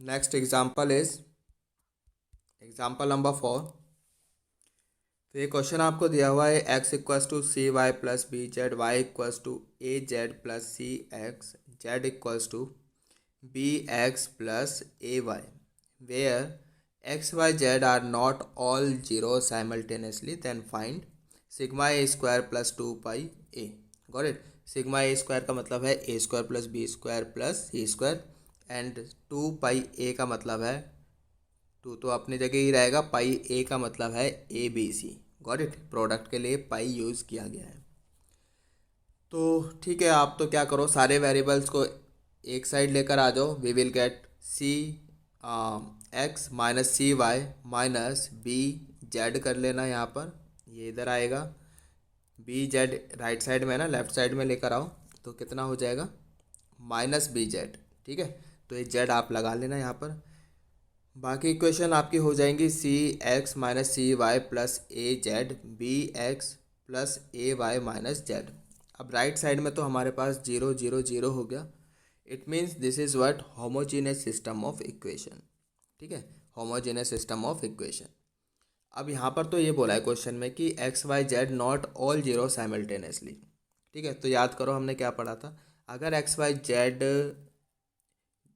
Next example is example number 4। तो ये question आपको दिया हुआ है x equals to c y plus b z, y equals to a z plus c x, z equals to b x plus a y, where x Y z are not all zero simultaneously, then find sigma A square plus two pi a. Got it. Sigma A square का मतलब है a square plus B square plus C square, and to pi ए का मतलब है, to तो अपनी जगह ही रहेगा, पाई ए का मतलब है A B C. Got it. Product के लिए पाई यूज़ किया गया है। तो ठीक है, आप तो क्या करो, सारे वेरिएबल्स को एक साइड लेकर आ जाओ। We will get C X minus C Y minus B Z कर लेना यहाँ पर, ये इधर आएगा। बी जेड राइट साइड में ना, लेफ्ट साइड में लेकर आओ तो कितना हो जाएगा, माइनस बी जेड। ठीक है, तो ये जेड आप लगा लेना यहाँ पर। बाकी इक्वेशन आपकी हो जाएंगी सी X minus C y plus A Z, B x plus a Y minus Z. अब राइट साइड में तो हमारे पास जीरो जीरो जीरो हो गया। It means this is what homogeneous system of equation. ठीक है, होमोजीनियस सिस्टम ऑफ इक्वेशन। अब यहाँ पर तो ये बोला है क्वेश्चन में कि X Y Z not all zero simultaneously. ठीक है, तो याद करो हमने क्या पढ़ा था। अगर X Y Z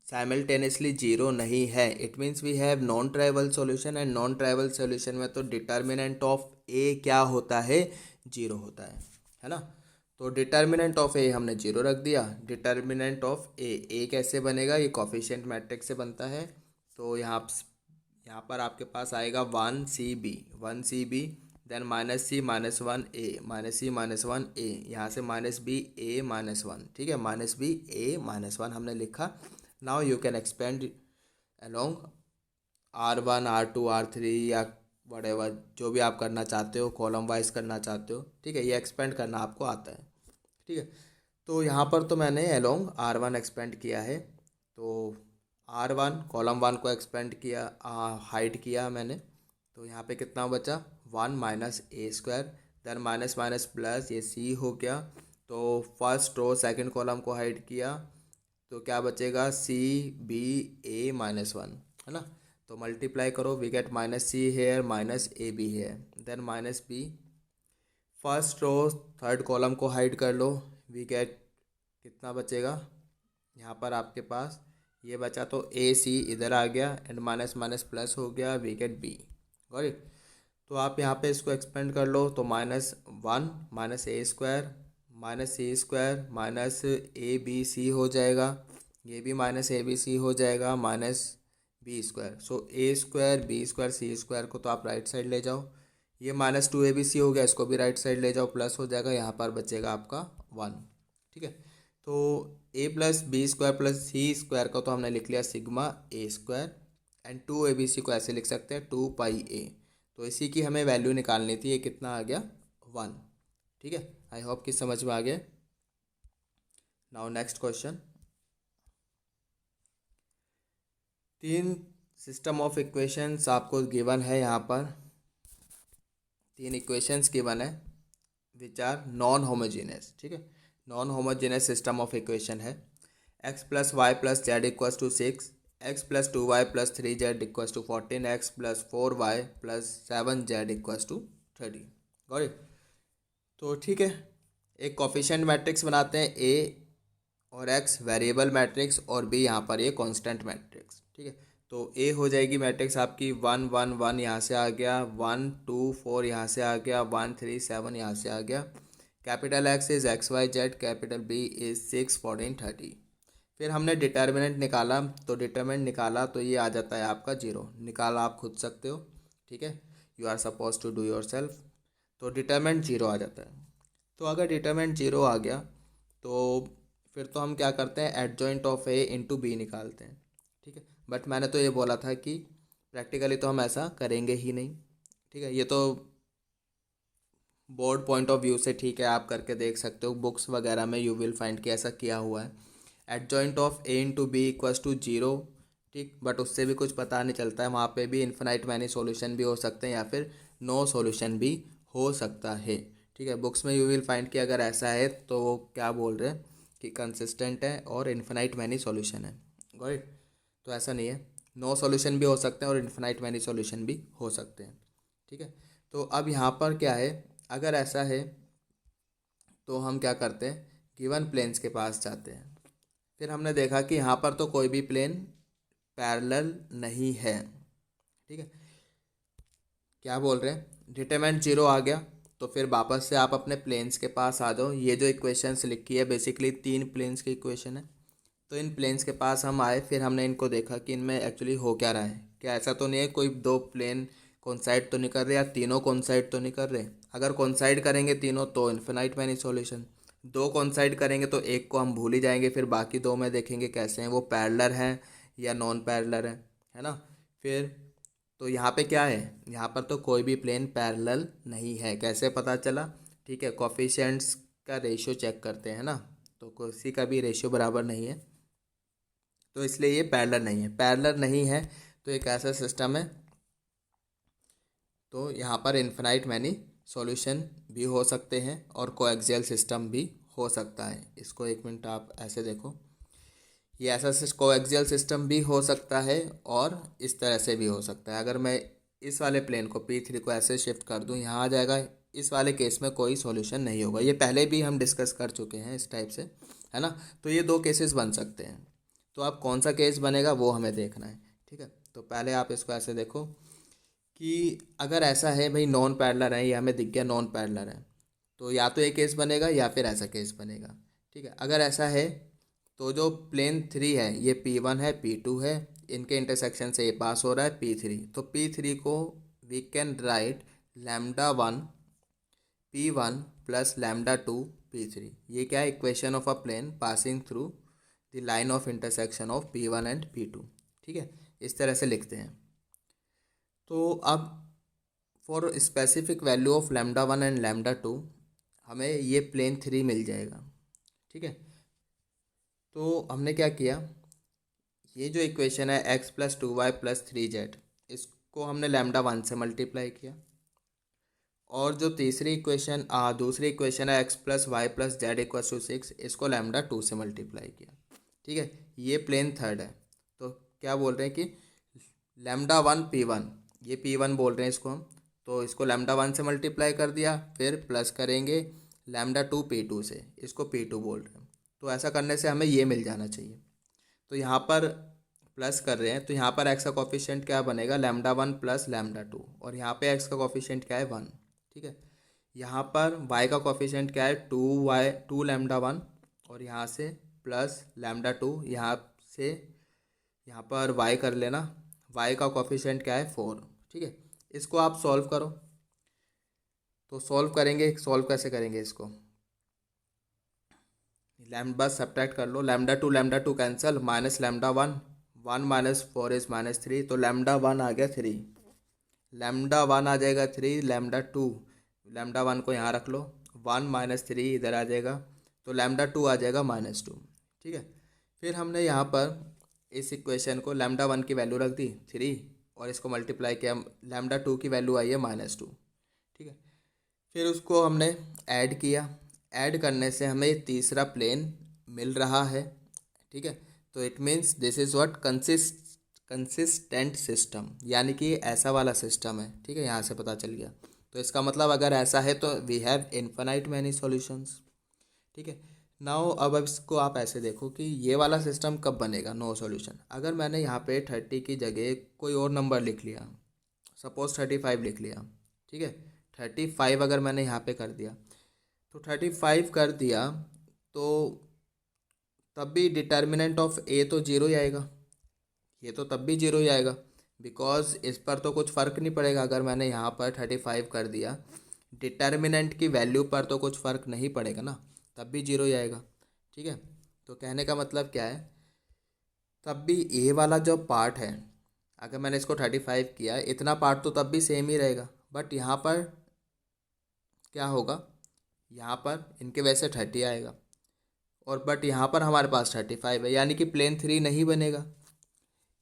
simultaneously zero नहीं है, it means we have non trivial solution, and non trivial solution में तो डिटर्मिनेंट ऑफ ए क्या होता है, जीरो होता है ना। तो डिटर्मिनेंट ऑफ ए हमने जीरो रख दिया। डिटर्मिनेंट ऑफ ए कैसे बनेगा, ये कोफिशिएंट मैट्रिक्स से बनता है। तो यहाँ पर आपके पास आएगा one c b, then minus c minus one a, minus c minus one a, यहाँ से minus b a minus one. ठीक है, minus b a minus one हमने लिखा। Now you can expand along R1 R2 R3 या whatever जो भी आप करना चाहते हो, कॉलम वाइज करना चाहते हो। ठीक है, ये एक्सपेंड करना आपको आता है। ठीक है, तो यहाँ पर तो मैंने अलोंग R1 एक्सपेंड किया है। तो R1 कॉलम वन को एक्सपेंड किया, हाइड किया मैंने। तो यहाँ पे कितना बचा, वन माइनस ए square, then minus minus plus, ये सी हो गया। तो फर्स्ट रो सेकंड कॉलम को हाइड किया, तो क्या बचेगा, c b a minus one, है ना। तो मल्टीप्लाई करो, we get minus c here minus A b here, then minus b. First row third column को हाइड कर लो, वी गेट कितना बचेगा, यहाँ पर आपके पास ये बचा, तो ए सी इधर आ गया, एंड माइनस माइनस प्लस हो गया, we get B. Got it. तो आप यहाँ पे इसको एक्सपेंड कर लो, तो माइनस वन माइनस ए square minus C square minus ए बी सी हो जाएगा, ये भी माइनस ए बी सी हो जाएगा, minus B square. So A square B square C square को तो आप राइट साइड ले जाओ, ये minus two A B C हो गया, इसको भी राइट साइड ले जाओ, प्लस हो जाएगा, यहाँ पर बचेगा आपका वन। ठीक है, तो A plus B square plus C square का तो हमने लिख लिया sigma A square, and two A B C को ऐसे लिख सकते हैं टू पाई ए। तो इसी की हमें वैल्यू निकालनी थी, ये कितना आ गया, वन। ठीक है, आई होप कि समझ में आ गया। Now next question. तीन सिस्टम ऑफ इक्वेशंस आपको गिवन है, यहाँ पर तीन इक्वेशंस गिवन है विच आर नॉन होमोजीनियस। ठीक है, non homogeneous system of equation है। X plus y plus z equals to six, x plus two y plus three z equals to 14, x plus four y plus seven z equals to 30। Got it. तो ठीक है, एक coefficient matrix बनाते हैं, ए और x variable matrix, और B यहाँ पर ये कांस्टेंट मैट्रिक्स। ठीक है, तो ए हो जाएगी मैट्रिक्स आपकी वन वन वन, यहाँ से आ गया, वन टू फोर यहाँ से आ गया, वन थ्री सेवन यहाँ से आ गया। Capital X is X Y Z, capital B is six fourteen thirty. फिर हमने डिटर्मिनेंट निकाला, तो डिटर्मिनेंट निकाला तो ये आ जाता है आपका जीरो, निकाला आप खुद सकते हो। ठीक है, you are suppose to do yourself. तो डिटर्मिनेंट जीरो आ जाता है। तो अगर डिटर्मिनेंट जीरो आ गया, तो फिर तो हम क्या करते हैं, adjoint of A into B निकालते हैं। ठीक है, बट मैंने तो ये बोला था कि प्रैक्टिकली तो हम ऐसा करेंगे ही नहीं। ठीक है, ये तो बोर्ड पॉइंट ऑफ व्यू से ठीक है, आप करके देख सकते हो, बुक्स वगैरह में यू विल फाइंड कि ऐसा किया हुआ है। Adjoint of A into B equals to zero. ठीक, बट उससे भी कुछ पता नहीं चलता है, वहाँ पे भी इन्फिनाइट मैनी सॉल्यूशन भी हो सकते हैं, या फिर नो सॉल्यूशन भी हो सकता है। ठीक है, बुक्स में यू विल फाइंड कि अगर ऐसा है तो वो क्या बोल रहे हैं कि कंसिस्टेंट है और इन्फिनाइट मैनी सॉल्यूशन है। Got it. तो ऐसा नहीं है, नो सॉल्यूशन भी हो सकते हैं और इन्फिनाइट मैनी सॉल्यूशन भी हो सकते हैं। ठीक है, तो अब यहाँ पर क्या है, अगर ऐसा है तो हम क्या करते हैं, गिवन प्लेन्स के पास जाते हैं। फिर हमने देखा कि यहाँ पर तो कोई भी प्लेन पैरेलल नहीं है। ठीक है, क्या बोल रहे हैं, डिटरमिनेंट जीरो आ गया तो फिर वापस से आप अपने प्लेन्स के पास आ जाओ। ये जो इक्वेशंस लिखी है बेसिकली 3 प्लेन्स की इक्वेशन है। तो इन प्लेन्स के पास हम आए, फिर हमने इनको देखा कि इनमें एक्चुअली हो क्या रहा है। क्या ऐसा तो नहीं है कोई दो प्लेन कोइंसाइड तो नहीं कर रहे, या तीनों कोइंसाइड तो नहीं कर रहे। अगर कोइंसाइड करेंगे तीनों तो इन्फिनाइट मैनी सॉल्यूशन, दो कोइंसाइड करेंगे तो एक को हम भूल ही जाएंगे, फिर बाकी दो में देखेंगे कैसे हैं वो, पैरेलल हैं या नॉन पैरेलल हैं, है ना। फिर तो यहाँ पे क्या है, यहाँ पर तो कोई भी प्लेन पैरेलल नहीं है। कैसे पता चला, ठीक है, कोफिशिएंट्स का रेशियो चेक करते हैं ना, तो किसी का भी रेशियो बराबर नहीं है, तो इसलिए ये पैरेलल नहीं है। पैरेलल नहीं है तो एक ऐसा सिस्टम है, तो यहाँ पर इन्फिनाइट मैनी सॉल्यूशन भी हो सकते हैं और कोएक्सियल सिस्टम भी हो सकता है। इसको एक मिनट आप ऐसे देखो, ये ऐसा कोएक्सियल सिस्टम भी हो सकता है और इस तरह से भी हो सकता है। अगर मैं इस वाले प्लेन को P3 को ऐसे शिफ्ट कर दूं, यहाँ आ जाएगा। इस वाले केस में कोई सॉल्यूशन नहीं होगा, ये पहले भी हम डिस्कस कर चुके हैं इस टाइप से, है ना। तो ये दो केसेस बन सकते हैं, तो अब कौन सा केस बनेगा वो हमें देखना है। ठीक है, तो पहले आप इसको ऐसे देखो कि अगर ऐसा है भाई नॉन पैरेलल है, ये हमें दिख गया नॉन पैरेलल है, तो या तो ये केस बनेगा या फिर ऐसा केस बनेगा। ठीक है, अगर ऐसा है तो जो प्लेन 3 है ये P1 है P2 है, इनके इंटरसेक्शन से ये पास हो रहा है P3, तो P3 को we can write λ1 P1 plus λ2 P3। ये क्या है, equation of a plane passing through the line of intersection of P1 and P2। ठीक है, इस तरह से लिखते हैं। तो अब for specific value of λ1 and λ2 हमें ये प्लेन 3 मिल जाएगा। ठीक है, तो हमने क्या किया, ये जो इक्वेशन है x+2y+3z, इसको हमने λ1 से मल्टीप्लाई किया, और जो तीसरी इक्वेशन दूसरी इक्वेशन है x+y+z=6, इसको λ2 से मल्टीप्लाई किया। ठीक है, ये प्लेन थर्ड है, तो क्या बोल रहे हैं कि λ1 P1, ये P1 बोल रहे हैं इसको हम, तो इसको λ1 से मल्टीप्लाई कर दिया, फिर प्लस करेंगे λ2 P2 से, इसको P2 बोल रहे हैं। तो ऐसा करने से हमें ये मिल जाना चाहिए। तो यहाँ पर प्लस कर रहे हैं, तो यहाँ पर x का कोफिशिएंट क्या बनेगा, λ1 प्लस λ2, और यहाँ पे x का कोफिशिएंट क्या है 1। ठीक है, यहाँ पर y का कोफिशिएंट क्या है 2λ1, और यहाँ से प्लस λ2, यहाँ से यहाँ पर y कर लेना, y का कोफिशिएंट क्या है 4। ठीक है, इसको आप सॉल्व करो, तो सॉल्व करेंगे, सॉल्व कैसे करेंगे इसको, बस सब्ट्रैक्ट कर लो, λ2 कैंसिल, माइनस λ1, 1 माइनस 4 इज -3, तो λ1 आ गया 3, λ1 आ जाएगा 3, λ1 को यहाँ रख लो, 1 - 3 इधर आ जाएगा, तो λ2 आ जाएगा -2। ठीक है, फिर हमने यहाँ पर इस इक्वेशन को λ1 की वैल्यू रख दी 3, और इसको मल्टीप्लाई किया, λ2 की वैल्यू आई है -2। ठीक है, फिर उसको हमने ऐड किया, ऐड करने से हमें तीसरा प्लेन मिल रहा है। ठीक है, तो it means this is what consistent system, यानी कि ऐसा वाला सिस्टम है। ठीक है, यहाँ से पता चल गया, तो इसका मतलब अगर ऐसा है तो we have infinite many solutions. ठीक है, नाउ अब इसको आप ऐसे देखो कि ये वाला सिस्टम कब बनेगा, नो सॉल्यूशन। अगर मैंने यहाँ पे 30 की जगह कोई और नंबर लिख लिया, सपोज 35 लिख लिया। ठीक है, 35 अगर मैंने यहाँ पे कर दिया, तो 35 कर दिया, तो तब भी डिटर्मिनेंट ऑफ ए तो जीरो ही आएगा, ये तो तब भी जीरो ही आएगा, बिकॉज इस पर तो कुछ फ़र्क नहीं पड़ेगा। अगर मैंने यहाँ पर 35 कर दिया, डिटर्मिनेंट की वैल्यू पर तो कुछ फ़र्क नहीं पड़ेगा ना, तब भी जीरो ही आएगा। ठीक है, तो कहने का मतलब क्या है, तब भी ए वाला जो पार्ट है, अगर मैंने इसको 35 किया, इतना पार्ट तो तब भी सेम ही रहेगा, बट यहाँ पर क्या होगा, यहाँ पर इनके वैसे 30 आएगा, और बट यहाँ पर हमारे पास 35 है, यानी कि प्लेन 3 नहीं बनेगा।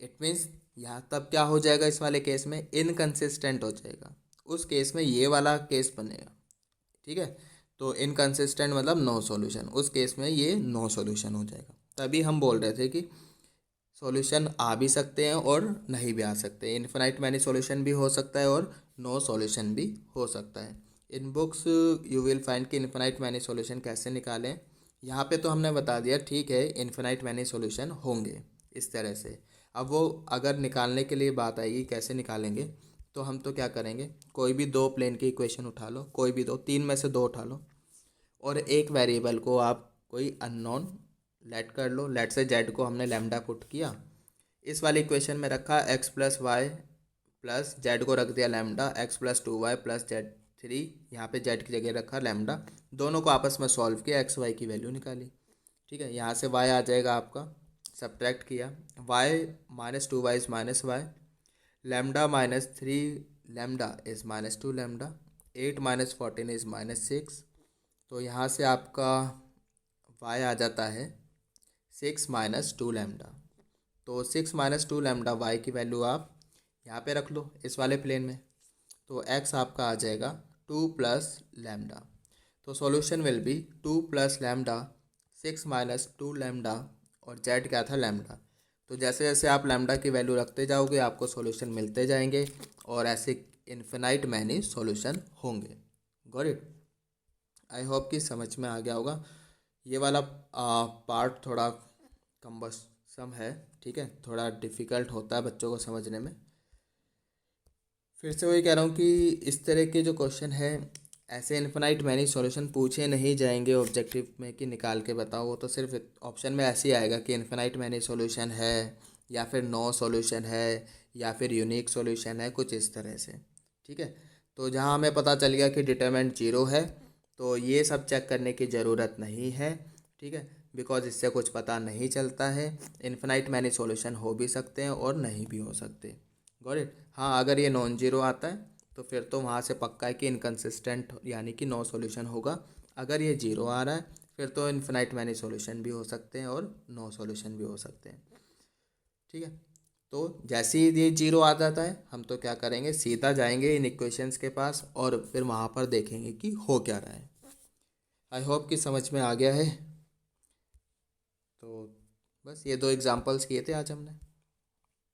इट मीन्स यहाँ तब क्या हो जाएगा, इस वाले केस में इनकंसिस्टेंट हो जाएगा, उस केस में ये वाला केस बनेगा। ठीक है, तो इनकंसिस्टेंट मतलब नो सॉल्यूशन, उस केस में ये नो सॉल्यूशन हो जाएगा। तभी हम बोल रहे थे कि सॉल्यूशन आ भी सकते हैं और नहीं भी आ सकते हैं। इन्फिनाइट मैनी सॉल्यूशन भी हो सकता है और नो सॉल्यूशन भी हो सकता है। इन बुक्स यू विल फाइंड कि इन्फिनाइट मैनी सॉल्यूशन कैसे निकालें। यहाँ पे तो हमने बता दिया, ठीक है, इन्फिनाइट मैनी सॉल्यूशन होंगे इस तरह से। अब वो अगर निकालने के लिए बात आएगी कैसे निकालेंगे, तो हम तो क्या करेंगे, कोई भी दो प्लेन की इक्वेशन उठा लो, कोई भी दो, तीन में से दो उठा लो, और एक वेरिएबल को आप कोई अननोन लेट कर लो। लेट से जेड को हमने लैम्डा पुट किया, इस वाली इक्वेशन में रखा x plus y plus z को रख दिया lambda, x plus 2y plus z 3, यहाँ पे जेड की जगह रखा लैम्डा, दोनों को आपस में सॉल्व किया, एक्स वाई की वैल्यू निकाली। ठीक है, यहाँ से वाई आ जाएगा आपका, सब्ट्रैक्ट किया, y minus 2y is minus y, lambda minus 3 lambda is minus 2 lambda, 8 minus 14 is minus 6। तो यहाँ से आपका y आ जाता है 6 माइनस 2 लैम्डा। तो 6 माइनस 2 लैम्डा वाई की वैल्यू आप यहाँ पे रख लो इस वाले प्लेन में, तो x आपका आ जाएगा 2 प्लस लैम्डा। तो solution will be 2 plus lambda, 6 minus 2 lambda, और z क्या था लैम्डा। तो जैसे जैसे आप लैम्डा की वैल्यू रखते जाओगे आपको सॉल्यूशन मिलते जाएंगे, और ऐसे इन्फिनाइट मैनी सॉल्यूशन होंगे। Got it. आई होप कि समझ में आ गया होगा। ये वाला पार्ट थोड़ा कम्बसम है, ठीक है, थोड़ा डिफ़िकल्ट होता है बच्चों को समझने में। फिर से वही कह रहा हूँ कि इस तरह के जो क्वेश्चन है, ऐसे इन्फिनाइट मैनी सॉल्यूशन पूछे नहीं जाएंगे ऑब्जेक्टिव में कि निकाल के बताओ। वो तो सिर्फ ऑप्शन में ऐसे ही आएगा कि इन्फिनाइट मैनी सॉल्यूशन है, या फिर नो सॉल्यूशन है, या फिर यूनिक सॉल्यूशन है, कुछ इस तरह से। ठीक है, तो जहाँ हमें पता चल गया कि डिटरमिनेंट जीरो है, तो ये सब चेक करने की ज़रूरत नहीं है। ठीक है, बिकॉज इससे कुछ पता नहीं चलता है। इन्फिनाइट मैनी सॉल्यूशन हो भी सकते हैं और नहीं भी हो सकते। Got it. हाँ, अगर ये नॉन जीरो आता है तो फिर तो वहाँ से पक्का है कि इनकन्सिस्टेंट यानी कि नो सॉल्यूशन होगा। अगर ये जीरो आ रहा है फिर तो इन्फिनाइट मैनी सॉल्यूशन भी हो सकते हैं और नो सॉल्यूशन भी हो सकते हैं। ठीक है, तो जैसे ही ये जीरो आ जाता है हम तो क्या करेंगे, सीधा जाएंगे इन इक्वेशंस के पास और फिर वहाँ पर देखेंगे कि हो क्या रहा है। आई होप कि समझ में आ गया है। तो बस ये दो एग्जांपल्स किए थे आज हमने।